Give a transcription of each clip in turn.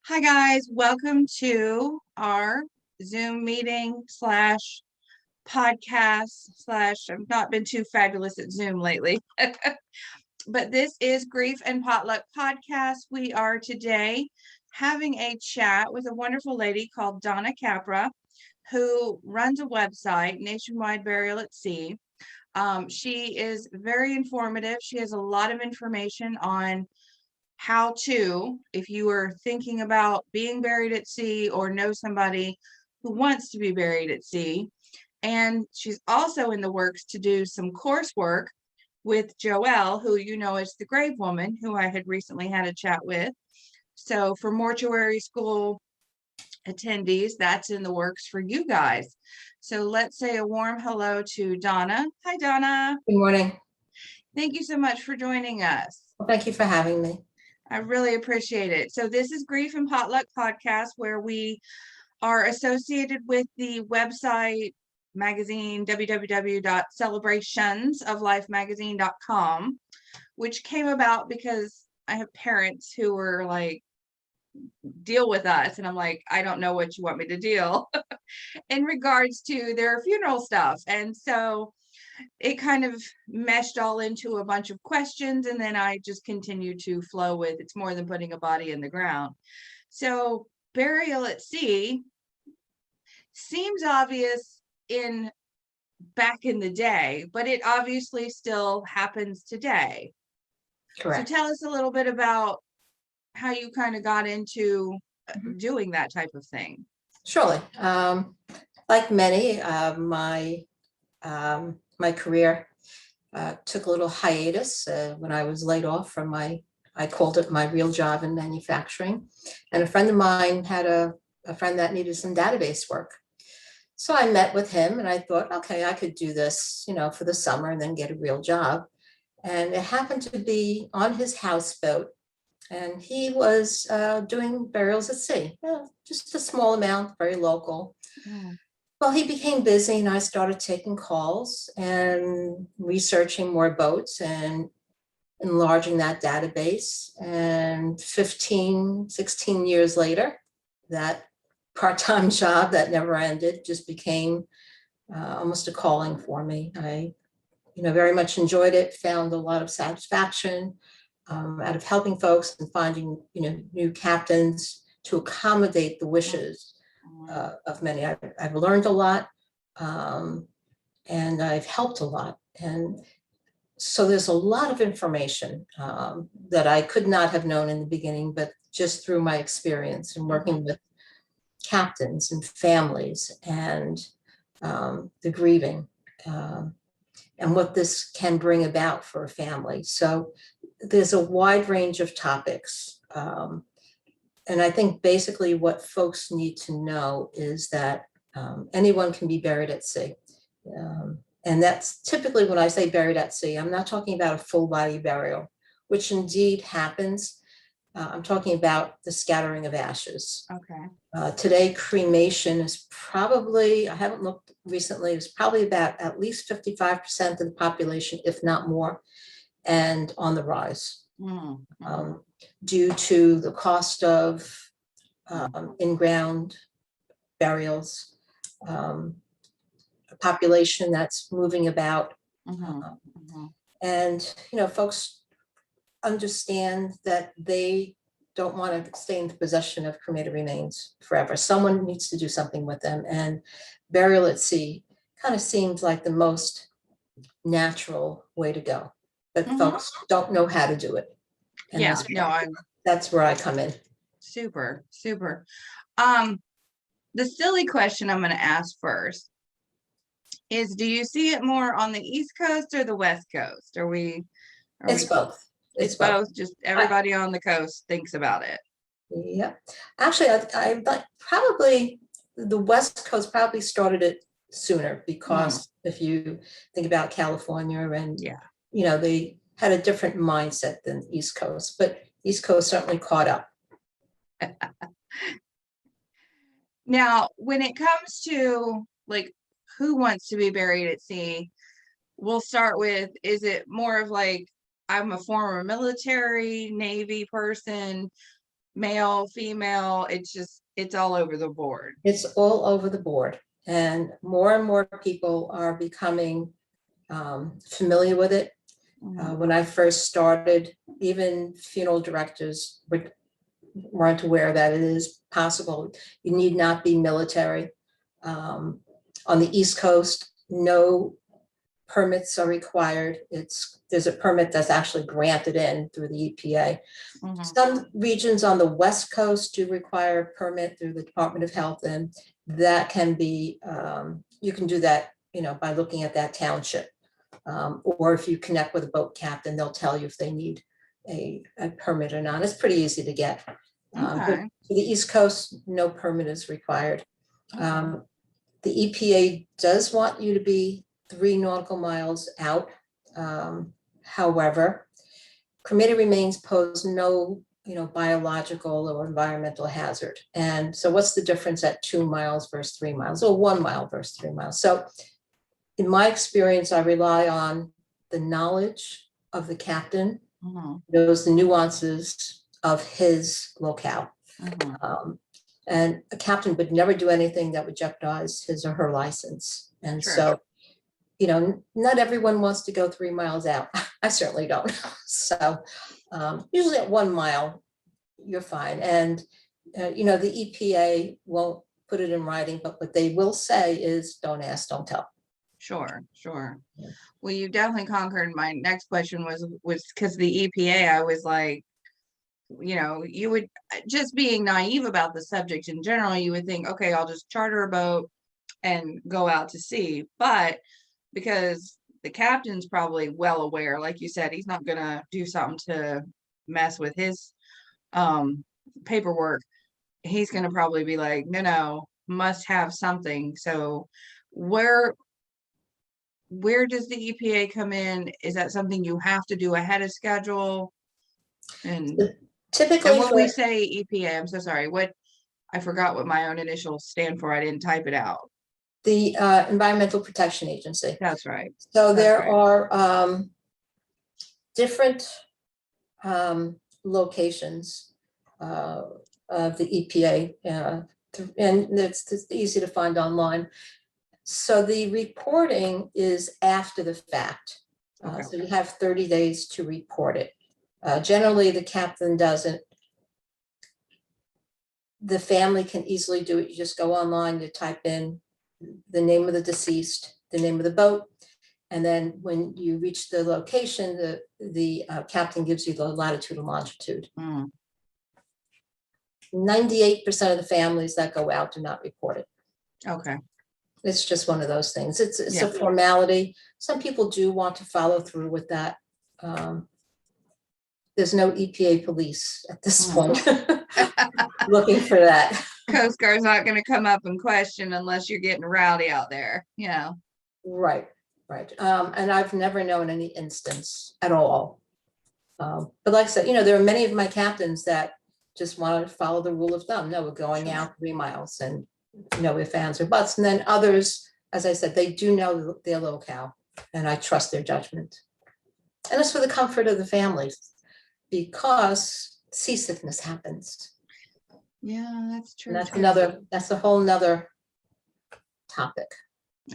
Hi guys, welcome to our Zoom meeting slash podcast slash I've not been too fabulous at Zoom lately. But this is Grief and Potluck podcast. We are today having a chat with a wonderful lady called Donna Capra, who runs a website, Nationwide Burial at Sea. She is very informative. She has a lot of information on how to, if you are thinking about being buried at sea or know somebody who wants to be buried at sea. And she's also in the works to do some coursework with Joelle, who you know is the grave woman, who I had recently had a chat with. So for mortuary school attendees, that's in the works for you guys. So let's say a warm hello to Donna. Hi, Donna. Good morning. Thank you so much for joining us. Well, thank you for having me. I really appreciate it. So this is Grief and Potluck podcast, where we are associated with the website magazine www.celebrationsoflifemagazine.com, which came about because I have parents who were like, deal with us, and I'm like, I don't know what you want me to deal in regards to their funeral stuff. And so it kind of meshed all into a bunch of questions, and then I just continued to flow with it's more than putting a body in the ground. So burial at sea seems obvious in back in the day, but it obviously still happens today. Correct. So tell us a little bit about how you kind of got into doing that type of thing. Surely. Like many, my career took a little hiatus when I was laid off from I called it my real job in manufacturing. And a friend of mine had a friend that needed some database work. So I met with him and I thought, okay, I could do this, for the summer and then get a real job. And it happened to be on his houseboat. And he was doing burials at sea, just a small amount, very local. Mm. Well, he became busy and I started taking calls and researching more boats and enlarging that database. And 15, 16 years later, that part-time job that never ended just became almost a calling for me. I, very much enjoyed it, found a lot of satisfaction out of helping folks and finding, new captains to accommodate the wishes of many. I've learned a lot and I've helped a lot. And so there's a lot of information that I could not have known in the beginning, but just through my experience in working with captains and families and the grieving and what this can bring about for a family. So there's a wide range of topics. And I think basically what folks need to know is that anyone can be buried at sea. And that's typically when I say buried at sea, I'm not talking about a full body burial, which indeed happens. I'm talking about the scattering of ashes. Okay. Today, cremation is probably, I haven't looked recently, it's probably about at least 55% of the population, if not more, and on the rise. Mm-hmm. Due to the cost of in-ground burials, a population that's moving about. And, folks understand that they don't want to stay in the possession of cremated remains forever. Someone needs to do something with them. And burial at sea kind of seems like the most natural way to go. But folks don't know how to do it. And yeah, that's where I come in. Super. The silly question I'm going to ask first is, do you see it more on the East Coast or the West Coast? It's both. It's both. Just everybody on the coast thinks about it. Yeah. Actually, I probably the West Coast probably started it sooner because if you think about California and, they had a different mindset than East Coast, but East Coast certainly caught up. Now, when it comes to like who wants to be buried at sea, we'll start with, is it more of like, I'm a former military, Navy person, male, female, it's all over the board. It's all over the board, and more people are becoming familiar with it. When I first started, even funeral directors weren't aware that it is possible. You need not be military. On the East Coast, no permits are required. There's a permit that's actually granted in through the EPA. Some regions on the West Coast do require a permit through the Department of Health, and that can be, you can do that, by looking at that township. Or if you connect with a boat captain, they'll tell you if they need a permit or not. It's pretty easy to get. But Okay. for the East Coast, no permit is required. The EPA does want you to be 3 nautical miles out. However, cremated remains pose no, biological or environmental hazard. And so what's the difference at 2 miles versus 3 miles, or 1 mile versus 3 miles? So in my experience, I rely on the knowledge of the captain, knows the nuances of his locale. And a captain would never do anything that would jeopardize his or her license. And Sure. so, not everyone wants to go 3 miles out. I certainly don't. So usually at 1 mile, you're fine. And, the EPA won't put it in writing, but what they will say is don't ask, don't tell. Sure. Yeah. Well, you definitely conquered my next question was because the EPA, I was like, you would, just being naive about the subject in general, you would think, okay, I'll just charter a boat and go out to sea. But because the captain's probably well aware, like you said, he's not gonna do something to mess with his paperwork. He's gonna probably be like, no, must have something. So where does the EPA come in? Is that something you have to do ahead of schedule? And Typically when for we say EPA, I'm so sorry, I forgot what my own initials stand for. I didn't type it out. the Environmental Protection Agency. That's right. So That's there right. are different locations of the EPA, and it's easy to find online. So the reporting is after the fact. Okay. So you have 30 days to report it. Generally, the captain doesn't. The family can easily do it. You just go online, you type in the name of the deceased, the name of the boat, and then when you reach the location, the captain gives you the latitude and longitude. 98% of the families that go out do not report it. Okay. It's just one of those things. It's Yeah. a formality. Some people do want to follow through with that. There's no EPA police at this point looking for that. Coast Guard's not going to come up and question unless you're getting rowdy out there. Right. And I've never known any instance at all. But like I said, there are many of my captains that just want to follow the rule of thumb. No, we're going out 3 miles, and no ifs, ands, or buts. And then others, as I said, they do know their locale, and I trust their judgment. And it's for the comfort of the families, because seasickness happens. Yeah, that's true. And that's a whole nother topic.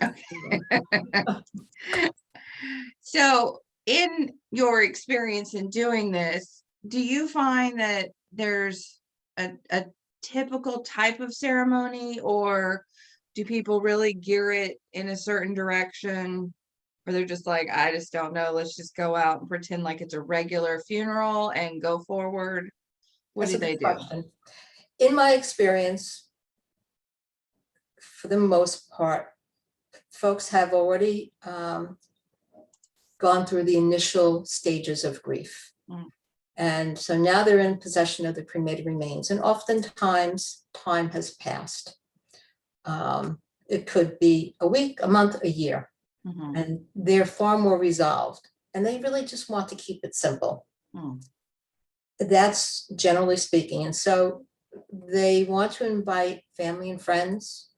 Okay. So in your experience in doing this, do you find that there's a typical type of ceremony, or do people really gear it in a certain direction, or they're just like, I just don't know, let's just go out and pretend like it's a regular funeral and go forward? What That's do a they good do? question. In my experience, for the most part, folks have already gone through the initial stages of grief. And so now they're in possession of the cremated remains, and oftentimes time has passed. It could be a week, a month, a year, and they're far more resolved, and they really just want to keep it simple. That's generally speaking. And so they want to invite family and friends.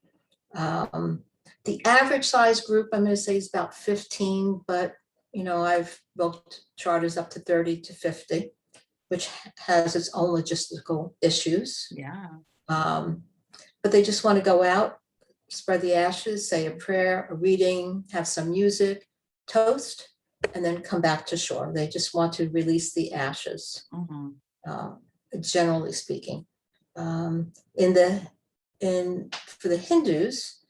The average size group, I'm going to say, is about 15, but I've booked charters up to 30 to 50. which has its own logistical issues. Yeah. But they just want to go out, spread the ashes, say a prayer, a reading, have some music, toast, and then come back to shore. They just want to release the ashes, generally speaking. For the Hindus,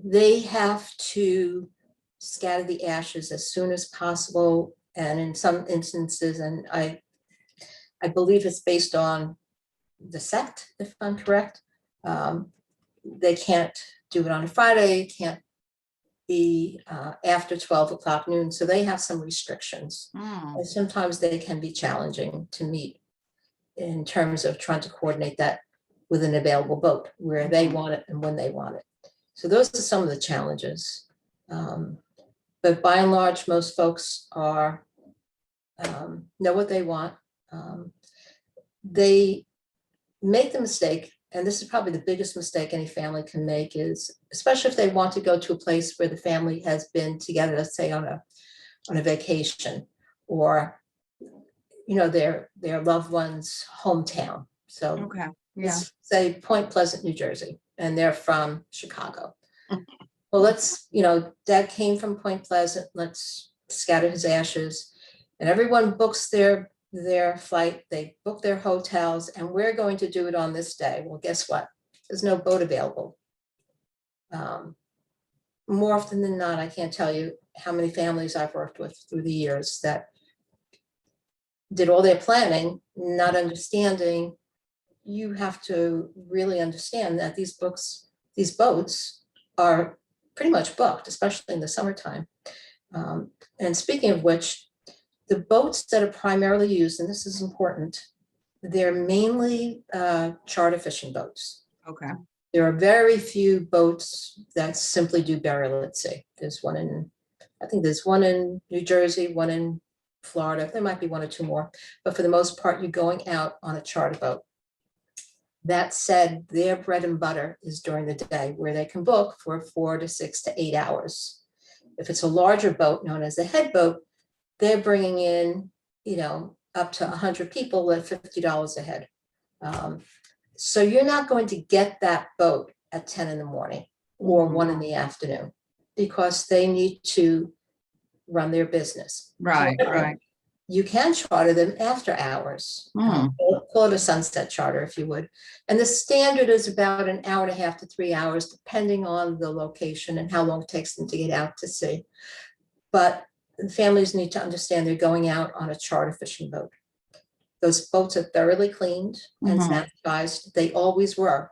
they have to scatter the ashes as soon as possible, and in some instances, and I believe it's based on the sect, if I'm correct. They can't do it on a Friday, can't be after 12 o'clock noon, so they have some restrictions. And sometimes they can be challenging to meet in terms of trying to coordinate that with an available boat where they want it and when they want it. So those are some of the challenges. But by and large, most folks are know what they want. They make the mistake, and this is probably the biggest mistake any family can make, is especially if they want to go to a place where the family has been together, let's say on a vacation, or their loved one's hometown. So let's say Point Pleasant, New Jersey, and they're from Chicago. Well, Dad came from Point Pleasant, let's scatter his ashes, and everyone books their flight, they book their hotels, and we're going to do it on this day. Well, guess what? There's no boat available. More often than not, I can't tell you how many families I've worked with through the years that did all their planning, not understanding. You have to really understand that these boats are pretty much booked, especially in the summertime. And speaking of which, the boats that are primarily used, and this is important, they're mainly charter fishing boats. Okay. There are very few boats that simply do burial at sea. I think there's one in New Jersey, one in Florida. There might be one or two more, but for the most part, you're going out on a charter boat. That said, their bread and butter is during the day, where they can book for 4 to 6 to 8 hours. If it's a larger boat known as a head boat, they're bringing in, up to 100 people at $50 a head. So you're not going to get that boat at 10 in the morning or 1 in the afternoon, because they need to run their business. Right. You can charter them after hours. Call it a sunset charter, if you would. And the standard is about 1.5 hours to 3 hours, depending on the location and how long it takes them to get out to sea. But families need to understand they're going out on a charter fishing boat. Those boats are thoroughly cleaned and sanitized. They always were,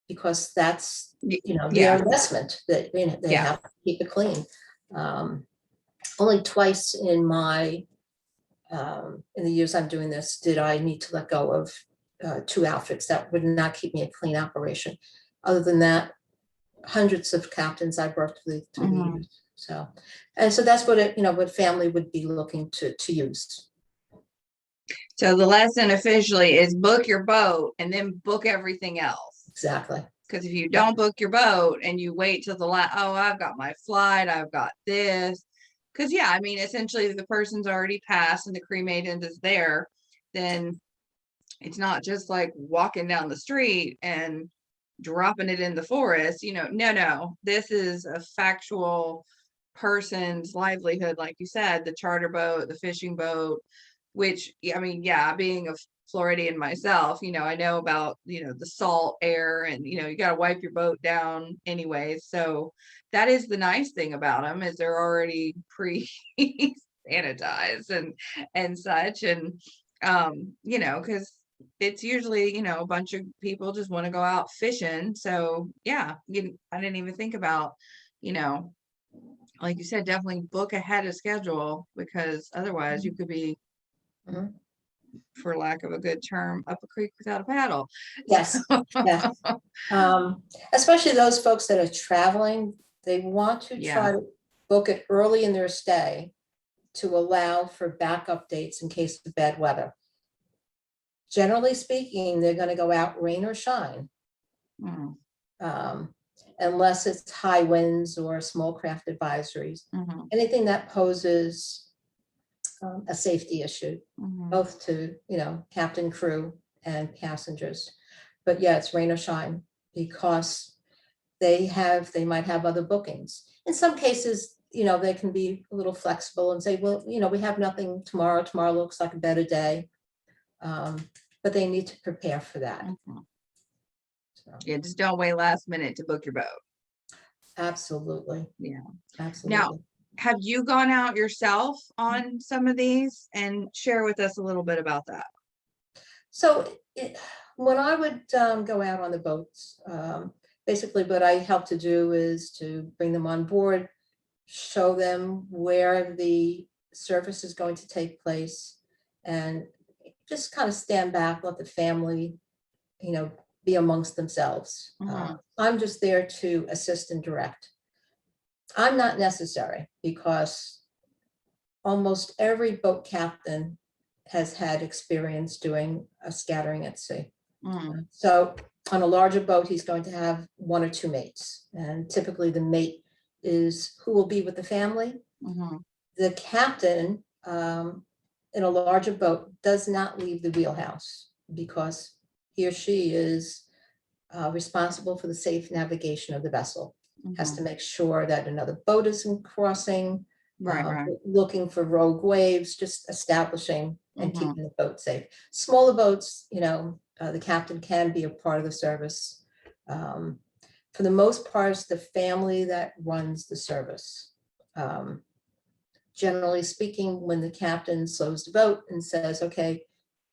because that's their investment, that they have to keep it clean. Only twice in the years I'm doing this did I need to let go of 2 outfits. That would not keep me a clean operation. Other than that, hundreds of captains I've worked with through the years. So that's what family would be looking to use. So the lesson officially is book your boat and then book everything else. Exactly. Because if you don't book your boat and you wait till the last, I've got my flight, I've got this. Because essentially if the person's already passed and the cremated is there, then it's not just like walking down the street and dropping it in the forest. No, this is a factual person's livelihood, like you said, the charter boat, the fishing boat, which being a Floridian myself, I know about the salt air, and you got to wipe your boat down anyway. So that is the nice thing about them, is they're already pre-sanitized and such, and because it's usually a bunch of people just want to go out fishing. So I didn't even think about like you said, definitely book ahead of schedule, because otherwise you could be, for lack of a good term, up a creek without a paddle. Yes. Yes. Especially those folks that are traveling, they want to try to book it early in their stay to allow for backup dates in case of bad weather. Generally speaking, they're going to go out rain or shine, unless it's high winds or small craft advisories. Anything that poses a safety issue, Mhm. both to, captain, crew, and passengers. But yeah, it's rain or shine, because they might have other bookings. In some cases, they can be a little flexible and say, well, we have nothing tomorrow. Tomorrow looks like a better day. But they need to prepare for that. Mhm. So, Yeah, just don't wait last minute to book your boat. absolutely. Yeah. Now, Absolutely. have you gone out yourself on some of these, and share with us a little bit about that? So when I would go out on the boats, basically what I help to do is to bring them on board, show them where the service is going to take place, and just kind of stand back, let the family, be amongst themselves. Mhm. I'm just there to assist and direct. I'm not necessary, because almost every boat captain has had experience doing a scattering at sea. Mhm. So on a larger boat, he's going to have one or two mates. And typically the mate is who will be with the family. Mhm. The captain in a larger boat does not leave the wheelhouse, because he or she is responsible for the safe navigation of the vessel. Has to Mhm. make sure that another boat isn't crossing, Right. looking for rogue waves, just establishing and Mhm. keeping the boat safe. Smaller boats, the captain can be a part of the service. For the most part, it's the family that runs the service. Generally speaking, when the captain slows the boat and says, okay,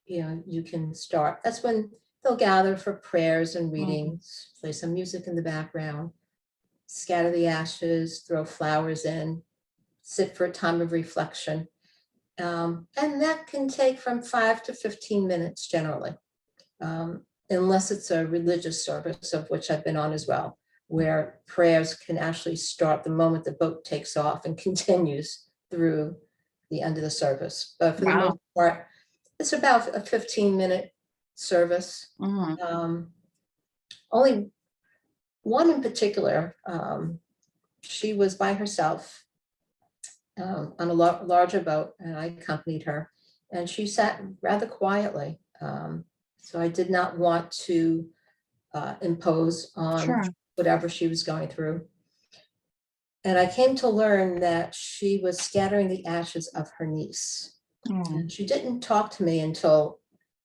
you can start, that's when they'll gather for prayers and Mhm. readings, play some music in the background, scatter the ashes, throw flowers in, sit for a time of reflection. And that can take from 5 to 15 minutes generally, unless it's a religious service, of which I've been on as well, where prayers can actually start the moment the boat takes off and continues through the end of the service. But for the most Wow. part, it's about a 15-minute service. Mhm. Only one in particular, she was by herself on a larger boat, and I accompanied her, and she sat rather quietly. So I did not want to impose on Sure. whatever she was going through. And I came to learn that she was scattering the ashes of her niece. Mhm. And she didn't talk to me until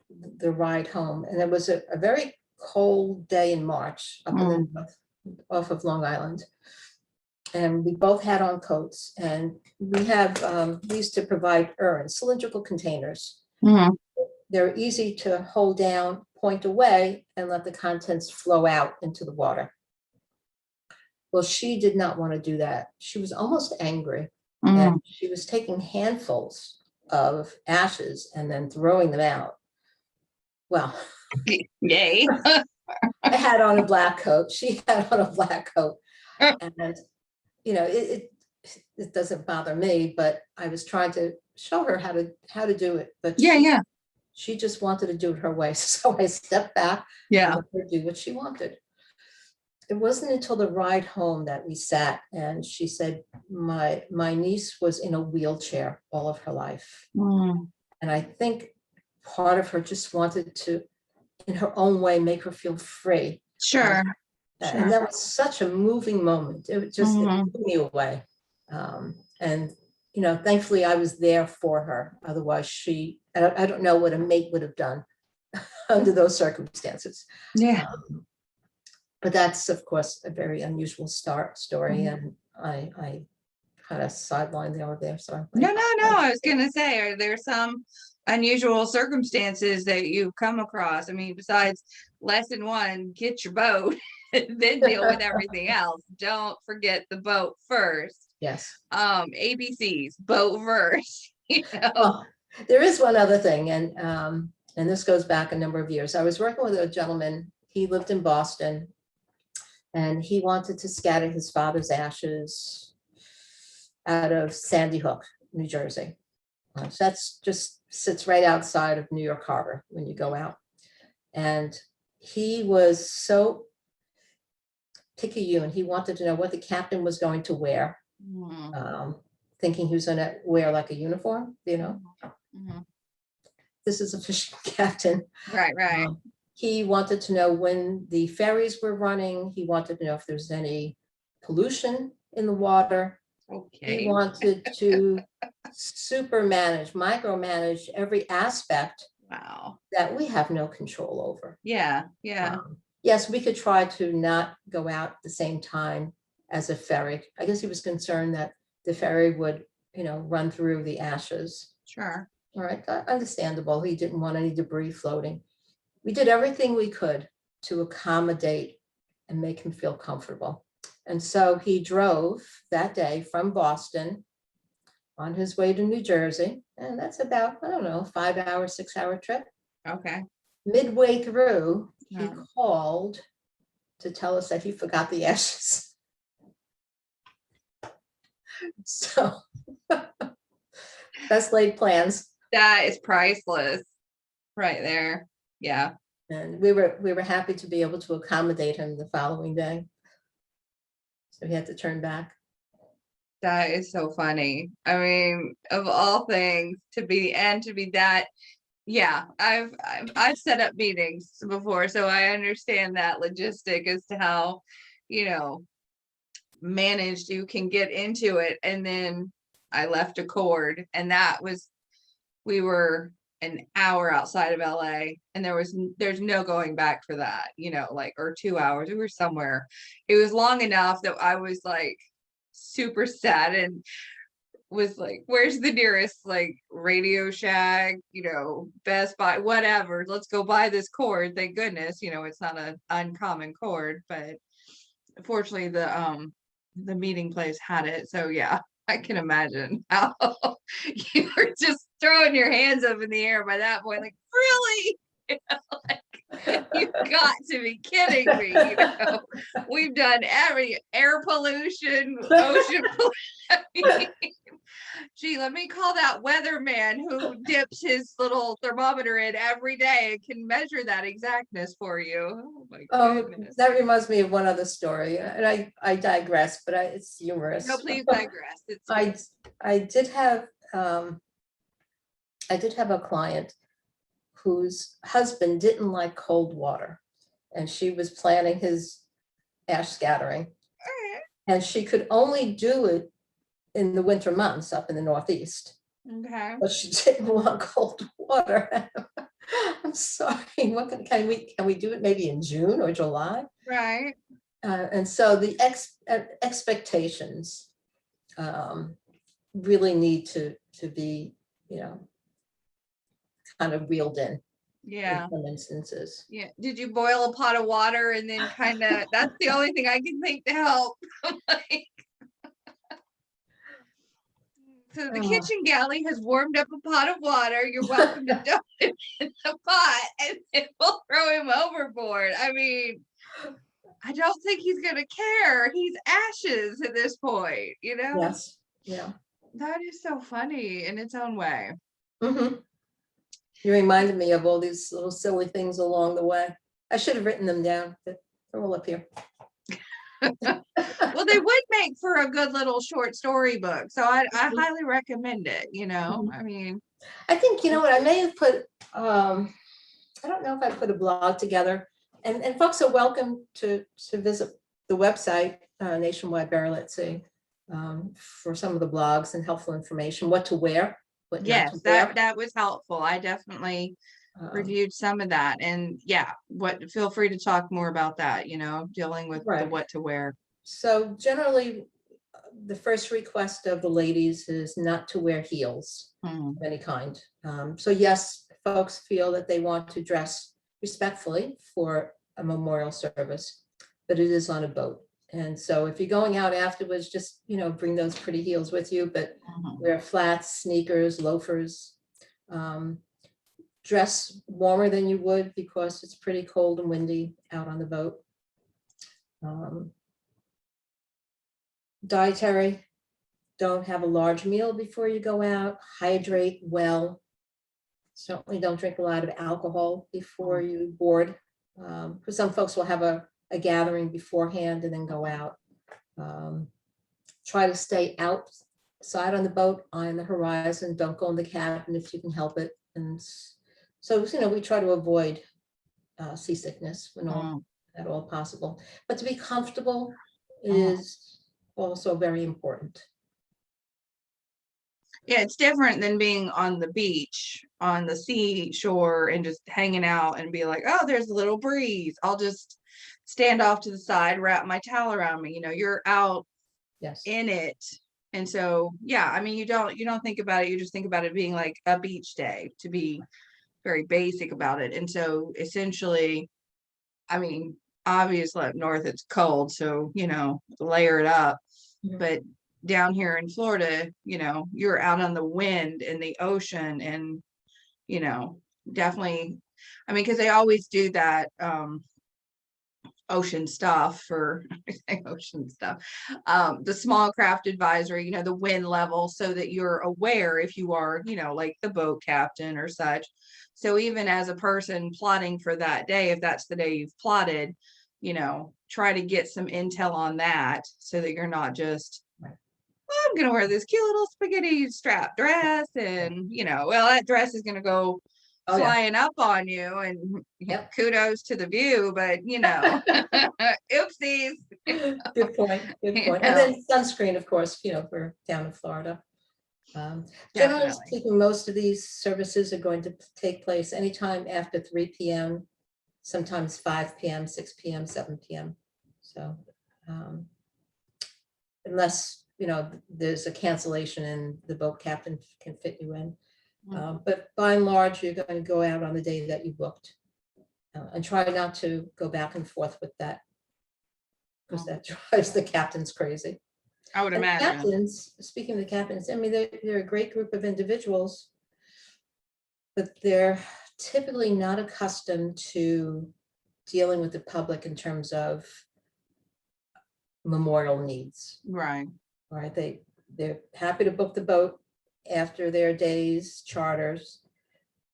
the ride home. And it was a very cold day in March up in the Mhm. north, off of Long Island. And we both had on coats, and we used to provide urns, cylindrical containers. Mhm. They're easy to hold down, point away, and let the contents flow out into the water. Well, she did not want to do that. She was almost angry, and Mhm. she was taking handfuls of ashes and then throwing them out. Well, Yay. I had on a black coat. She had on a black coat, and it doesn't bother me, but I was trying to show her how to do it. But Yeah. Yeah. she just wanted to do it her way. So I stepped back and Yeah. let her do what she wanted. It wasn't until the ride home that we sat, and she said, my niece was in a wheelchair all of her life. Mhm. And I think part of her just wanted to, in her own way, make her feel free. Sure. And Sure. that was such a moving moment. It Mhm. blew me away. And thankfully I was there for her. Otherwise, I don't know what a mate would have done under those circumstances. Yeah. Um, but that's, of course, a very unusual story, Mhm. and I kind of sidelined over there. So No, no, no. I was gonna say, are there some unusual circumstances that you've come across? I mean, besides lesson one, get your boat, then deal with everything else. Don't forget the boat first. Yes. ABCs, boat first. Well, there is one other thing, and this goes back a number of years. I was working with a gentleman. He lived in Boston, and he wanted to scatter his father's ashes out of Sandy Hook, New Jersey. So that's just sits right outside of New York Harbor when you go out. And he was so picayune. He wanted to know what the captain was going to wear, Mhm. thinking he was gonna wear like a uniform, Mhm. This is a fishing captain. Right, right. He wanted to know when the ferries were running. He wanted to know if there's any pollution in the water. He Okay. wanted to micromanage every aspect Wow. that we have no control over. Yeah, yeah. Yes, we could try to not go out at the same time as a ferry. I guess he was concerned that the ferry would, run through the ashes. Sure. All right, understandable. He didn't want any debris floating. We did everything we could to accommodate and make him feel comfortable. And so he drove that day from Boston on his way to New Jersey. And that's about, I don't know, 5 hour, 6 hour trip. Okay. Midway through, he Yeah. called to tell us that he forgot the ashes. So best laid plans. That is priceless right there. Yeah. And we were happy to be able to accommodate him the following day. So he had to turn back. That is so funny. I mean, of all things to be that. Yeah, I've set up meetings before, so I understand that logistic as to how, managed you can get into it. And then I left a cord, and we were an hour outside of LA, and there's no going back for that, or 2 hours. We were somewhere. It was long enough that I was like super sad and was like, where's the nearest like Radio Shack, Best Buy, whatever, let's go buy this cord. Thank goodness, it's not an uncommon cord, but fortunately the meeting place had it. So yeah, I can imagine how you were just throwing your hands up in the air by that point, like, really? You've got to be kidding me. We've done every air pollution, ocean pollution. Gee, let me call that weatherman who dips his little thermometer in every day and can measure that exactness for you. Oh my goodness. That reminds me of one other story, and I digress, but it's humorous. No, please digress. I did have a client whose husband didn't like cold water, and she was planning his ash scattering, and she could only do it in the winter months up in the Northeast. Okay. But she didn't want cold water. I'm sorry. What can we do it maybe in June or July? Right. And so the expectations really need to be, kind of reeled in. Yeah. In some instances. Yeah. Did you boil a pot of water and then kind of? That's the only thing I can think to help. So the kitchen galley has warmed up a pot of water. You're welcome to dump it in the pot, and then we'll throw him overboard. I mean, I don't think he's gonna care. He's ashes at this point, Yes. Yeah. That is so funny in its own way. Mm-hmm. You reminded me of all these little silly things along the way. I should have written them down, but they're all up here. Well, they would make for a good little short story book, so I highly recommend it. I mean, I think what I may have put. I don't know if I put a blog together, and folks are welcome to visit the website, Nationwide Bear, let's see, for some of the blogs and helpful information, what to wear, what not to wear. That was helpful. I definitely reviewed some of that, and feel free to talk more about that, dealing with the what to wear. So generally the first request of the ladies is not to wear heels of any kind. So yes, folks feel that they want to dress respectfully for a memorial service, but it is on a boat. And so if you're going out afterwards, just, bring those pretty heels with you, but wear flats, sneakers, loafers. Dress warmer than you would because it's pretty cold and windy out on the boat. Dietary, don't have a large meal before you go out. Hydrate well. Certainly don't drink a lot of alcohol before you board. Because some folks will have a gathering beforehand and then go out. Try to stay out side on the boat, eye on the horizon, don't go in the cabin if you can help it. And so, we try to avoid seasickness when at all possible. But to be comfortable is also very important. Yeah, it's different than being on the beach, on the seashore, and just hanging out and be like, oh, there's a little breeze. I'll just stand off to the side, wrap my towel around me. You're out in it. And so, yeah, I mean, you don't think about it. You just think about it being like a beach day, to be very basic about it. And so essentially, I mean, obviously up north it's cold, so layer it up. But down here in Florida, you're out on the wind and the ocean, and definitely, I mean, because they always do that ocean stuff for ocean stuff, the small craft advisory, the wind level, so that you're aware if you are, like the boat captain or such. So even as a person plotting for that day, if that's the day you've plotted, try to get some intel on that, so that you're not just, I'm going to wear this cute little spaghetti strap dress, and well, that dress is going to go flying up on you, and kudos to the view, but oopsies. Good point. And then sunscreen, of course, for down in Florida. Generally speaking, most of these services are going to take place anytime after 3 p.m., sometimes 5 p.m., 6 p.m., 7 p.m. So unless there's a cancellation and the boat captain can fit you in. But by and large, you're going to go out on the day that you booked, and try not to go back and forth with that, because that drives the captains crazy. I would imagine. Captains, speaking of the captains, I mean, they're a great group of individuals, but they're typically not accustomed to dealing with the public in terms of memorial needs. Right. They're happy to book the boat after their day's charters,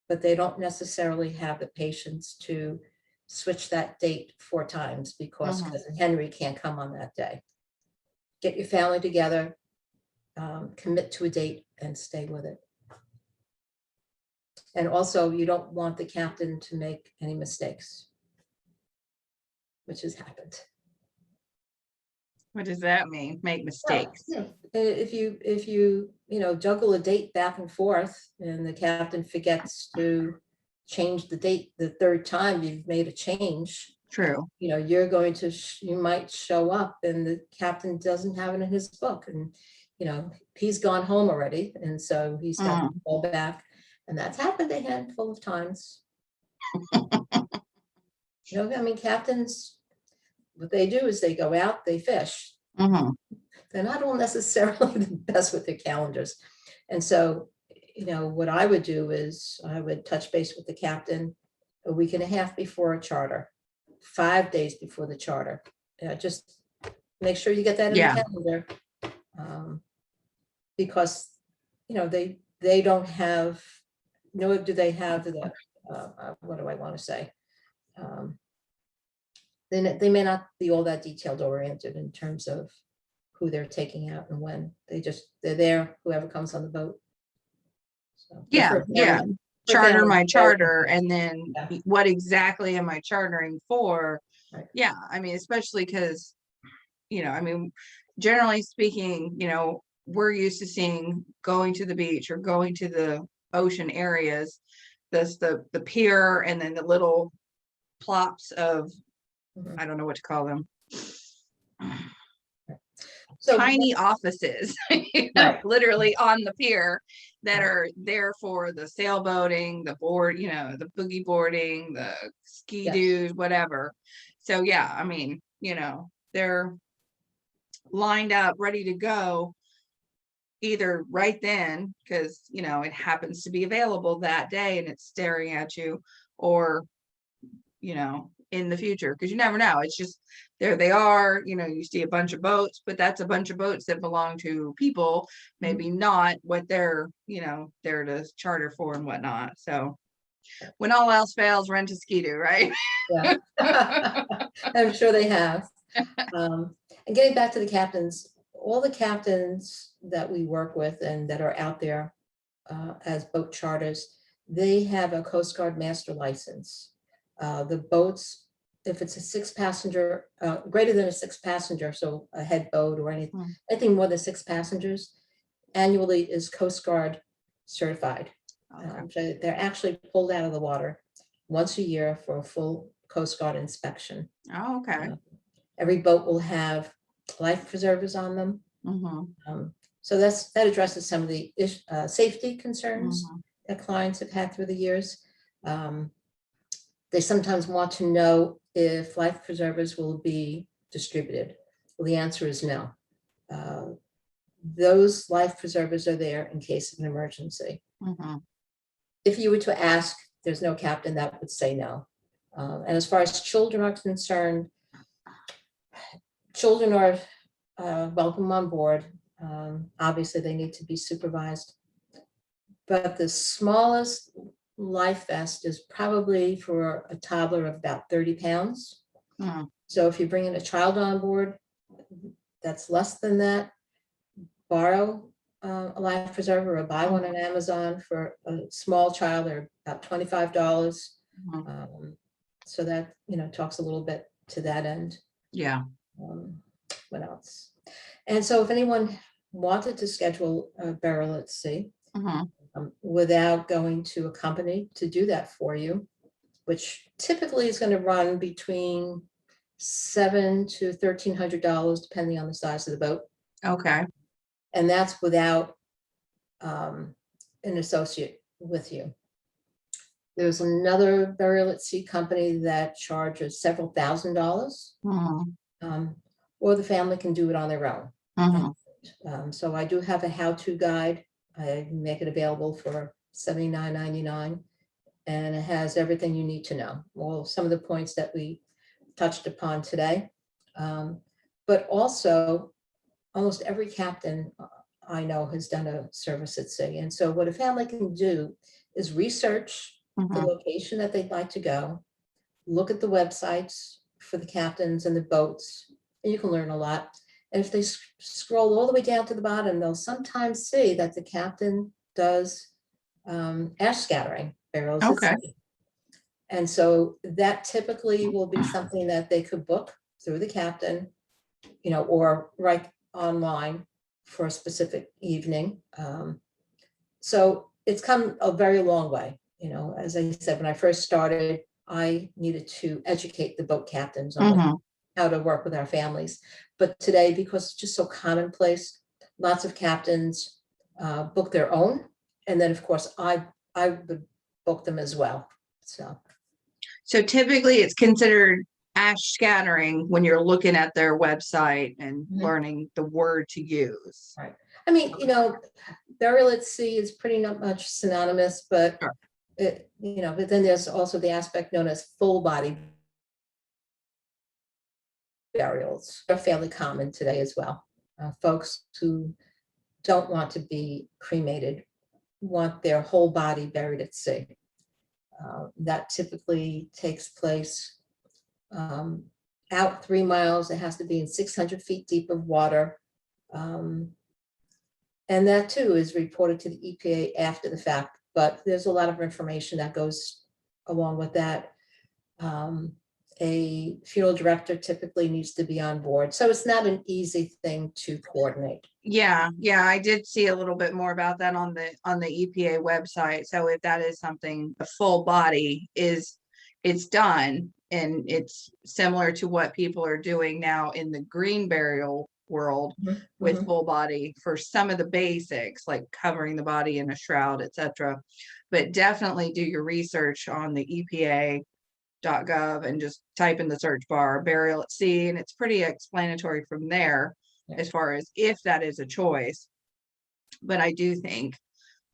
but they don't necessarily have the patience to switch that date 4 times because Cousin Henry can't come on that day. Get your family together, commit to a date, and stay with it. And also, you don't want the captain to make any mistakes, which has happened. What does that mean? Make mistakes? Well, if you juggle a date back and forth, and the captain forgets to change the date the 3rd time you've made a change. True. You're going to you might show up and the captain doesn't have it in his book, and he's gone home already, and so he's got to fall back, and that's happened a handful of times. I mean, captains, what they do is they go out, they fish. They're not all necessarily the best with their calendars. And so, what I would do is I would touch base with the captain a week and a half before a charter, 5 days before the charter. Just make sure you get that in the calendar, because, they don't have, nor do they have the, what do I want to say? They may not be all that detailed oriented in terms of who they're taking out and when. They're there, whoever comes on the boat. So, charter my charter, and then what exactly am I chartering for? Right. Yeah, I mean, especially because, I mean, generally speaking, we're used to seeing going to the beach or going to the ocean areas, the pier, and then the little plops of, I don't know what to call them. So tiny offices, literally on the pier, that are there for the sailboating, the board, the boogie boarding, the ski doos, whatever. So yeah, I mean, they're lined up, ready to go, either right then, because it happens to be available that day and it's staring at you, or in the future, because you never know. It's just, there they are, you see a bunch of boats, but that's a bunch of boats that belong to people, maybe not what they're there to charter for and whatnot. So when all else fails, rent a ski-doo, right? I'm sure they have. And getting back to the captains, all the captains that we work with and that are out there as boat charters, they have a Coast Guard master license. The boats, if it's a 6-passenger, greater than a 6-passenger, so a head boat or anything more than 6 passengers, annually is Coast Guard certified. Okay. So they're actually pulled out of the water once a year for a full Coast Guard inspection. Oh, okay. Every boat will have life preservers on them. So that addresses some of the safety concerns that clients have had through the years. They sometimes want to know if life preservers will be distributed. Well, the answer is no. Those life preservers are there in case of an emergency. If you were to ask, there's no captain that would say no. And as far as children are concerned, children are welcome on board. Obviously, they need to be supervised. But the smallest life vest is probably for a toddler of about 30 pounds. So if you bring in a child on board, that's less than that. Borrow a life preserver or buy one on Amazon for a small child. They're about $25. So that, talks a little bit to that end. Yeah. What else? And so if anyone wanted to schedule a burial at sea without going to a company to do that for you, which typically is going to run between $700 to $1,300, depending on the size of the boat. Okay. And that's without an associate with you. There's another burial at sea company that charges several $1,000s, or the family can do it on their own. So I do have a how-to guide. I make it available for $79.99, and it has everything you need to know. Well, some of the points that we touched upon today, but also almost every captain I know has done a service at sea. And so what a family can do is research the location that they'd like to go, look at the websites for the captains and the boats, and you can learn a lot. And if they scroll all the way down to the bottom, they'll sometimes see that the captain does ash scattering burials at sea. And so that typically will be something that they could book through the captain, or right online for a specific evening. So it's come a very long way. As I said, when I first started, I needed to educate the boat captains on how to work with our families. But today, because it's just so commonplace, lots of captains book their own. And then, of course, I would book them as well. So typically it's considered ash scattering when you're looking at their website and learning the word to use. Right. I mean, burial at sea is pretty much synonymous, but but then there's also the aspect known as full body burials. They're fairly common today as well. Folks who don't want to be cremated want their whole body buried at sea. That typically takes place out 3 miles. It has to be in 600 feet deep of water. And that too is reported to the EPA after the fact, but there's a lot of information that goes along with that. A funeral director typically needs to be on board. So it's not an easy thing to coordinate. Yeah, I did see a little bit more about that on the EPA website. So if that is something, a full body it's done, and it's similar to what people are doing now in the green burial world with full body for some of the basics, like covering the body in a shroud, etc. But definitely do your research on the EPA.gov and just type in the search bar burial at sea, and it's pretty explanatory from there as far as if that is a choice. But I do think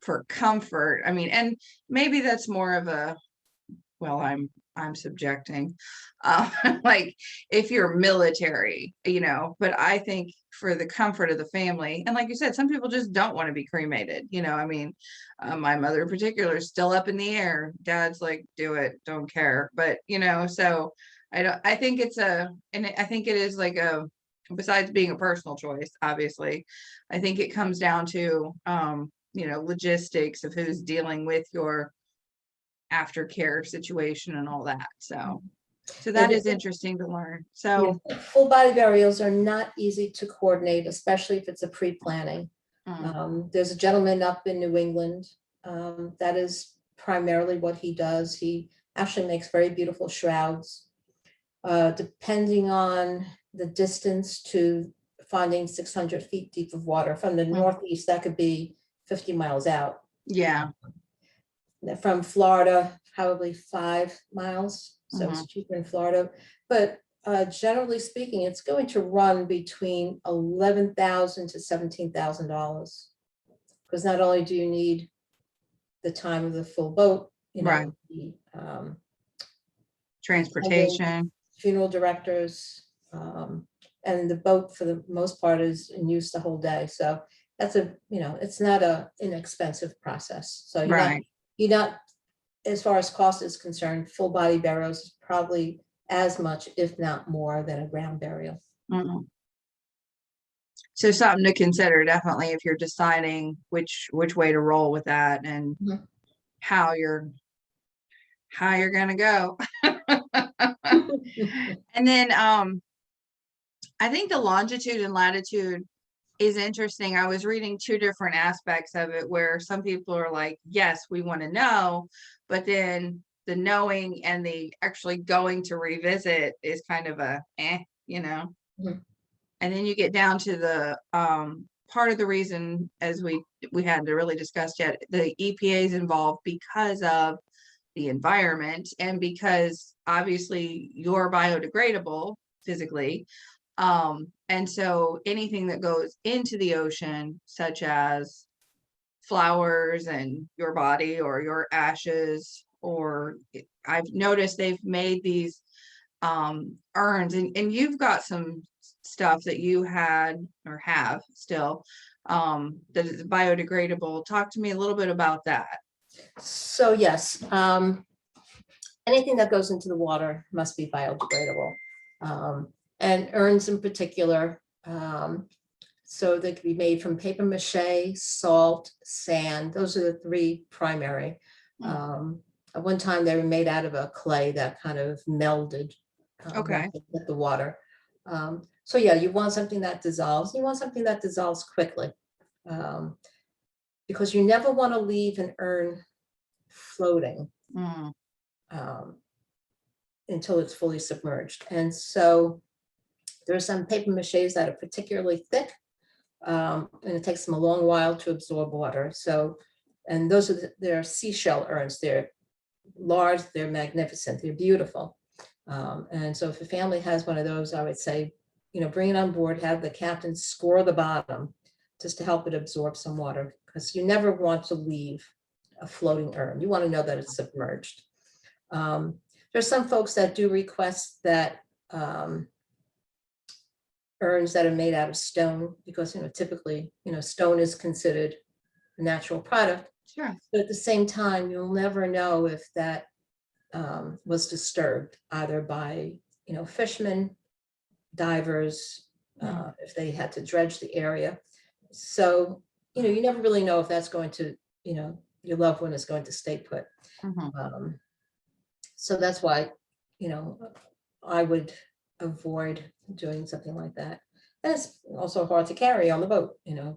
for comfort, and maybe that's more of a, well, I'm subjecting, like if you're military, but I think for the comfort of the family, and like you said, some people just don't want to be cremated, my mother in particular is still up in the air. Dad's like, do it, don't care. But, so I think it is like besides being a personal choice, obviously, I think it comes down to, logistics of who's dealing with your aftercare situation and all that. So Yeah, that is interesting to learn. So, full body burials are not easy to coordinate, especially if it's a pre-planning. There's a gentleman up in New England, that is primarily what he does. He actually makes very beautiful shrouds. Depending on the distance to finding 600 feet deep of water from the northeast, that could be 50 miles out. yeah. From Florida, probably 5 miles. So it's cheaper in Florida. But generally speaking, it's going to run between $11,000 to $17,000. Because not only do you need the time of the full boat, Right. the Transportation. funeral directors, and the boat for the most part is in use the whole day. So that's it's not a inexpensive process. So you're not, as far as cost is concerned, full body burials is probably as much, if not more, than a ground burial. So something to consider, definitely, if you're deciding which way to roll with that and how you're gonna go. And then I think the longitude and latitude is interesting. I was reading two different aspects of it where some people are like, yes, we want to know, but then the knowing and the actually going to revisit is kind of a And then you get down to the part of the reason, as we hadn't really discussed yet, the EPA is involved because of the environment and because obviously you're biodegradable physically. And so anything that goes into the ocean, such as flowers and your body or your ashes, or I've noticed they've made these urns, and you've got some stuff that you had or have still that is biodegradable. Talk to me a little bit about that. So yes, anything that goes into the water must be biodegradable, and urns in particular. So they can be made from paper mache, salt, sand. Those are the three primary. At one time they were made out of a clay that kind of melded with the water. So yeah, you want something that dissolves. You want something that dissolves quickly, because you never want to leave an urn floating until it's fully submerged. And so there's some paper maches that are particularly thick, and it takes them a long while to absorb water. So, and those are they're seashell urns. They're large, they're magnificent, they're beautiful. And so if a family has one of those, I would say, bring it on board, have the captain score the bottom just to help it absorb some water, because you never want to leave a floating urn. You want to know that it's submerged. There's some folks that do request that urns that are made out of stone, because typically stone is considered a natural product. Sure. But at the same time, you'll never know if that was disturbed either by fishermen, divers, if they had to dredge the area. So you never really know if that's going to your loved one is going to stay put. So that's why I would avoid doing something like that. And it's also hard to carry on the boat,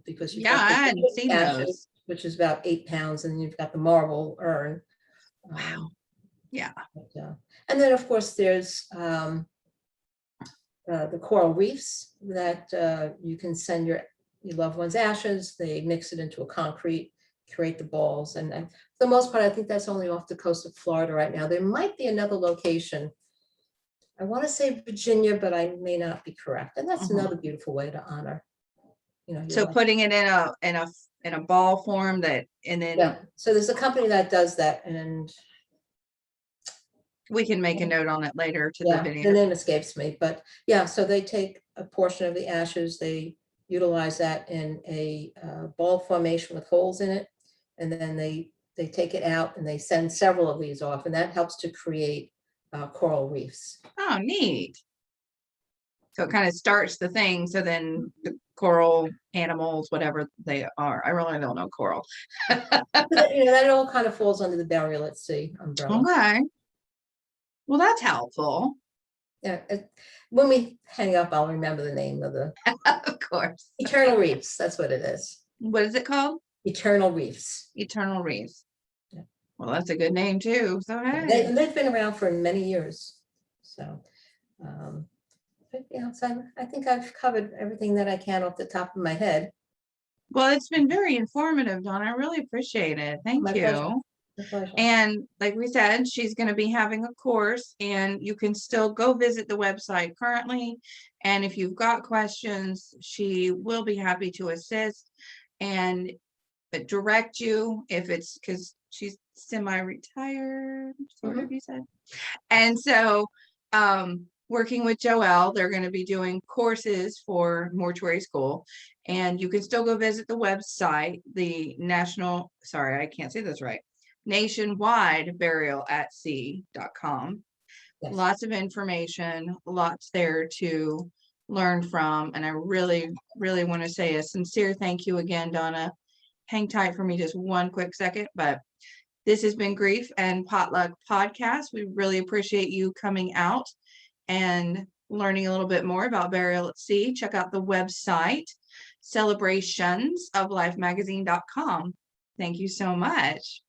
because you've got I hadn't seen those, which is about 8 pounds, and you've got the marble urn. Wow. Yeah. And then of course there's the coral reefs that you can send your loved one's ashes. They mix it into a concrete, create the balls, and for the most part, I think that's only off the coast of Florida right now. There might be another location. I want to say Virginia, but I may not be correct. And that's another beautiful way to honor. So putting it in a ball form and then So there's a company that does that, and we can make a note on it later to the video. The name escapes me, but yeah, so they take a portion of the ashes, they utilize that in a ball formation with holes in it, and then they take it out and they send several of these off, and that helps to create coral reefs. Oh, neat. So it kind of starts the thing. So then the coral animals, whatever they are, I really don't know coral. That all kind of falls under the burial at sea umbrella. Okay. Well, that's helpful. Yeah, when we hang up, I'll remember the name of the Of course. Eternal Reefs. That's what it is. What is it called? Eternal Reefs. Eternal Reefs. Yeah. Well, that's a good name too. So hey. They've been around for many years. So, so I think I've covered everything that I can off the top of my head. Well, it's been very informative, Dawn. I really appreciate it. Thank My you. pleasure. My pleasure. And like we said, she's going to be having a course, and you can still go visit the website currently. And if you've got questions, she will be happy to assist and direct you if it's because she's semi-retired, sort of, you said. And so working with Joelle, they're going to be doing courses for mortuary school, and you can still go visit the website, the nationwide burial@sea.com. Yes. Lots of information, lots there to learn from. And I really, really want to say a sincere thank you again, Donna. Hang tight for me just one quick second, but this has been Grief and Potluck Podcast. We really appreciate you coming out and learning a little bit more about Burial at Sea. Check out the website, celebrationsoflifemagazine.com. Thank you so much.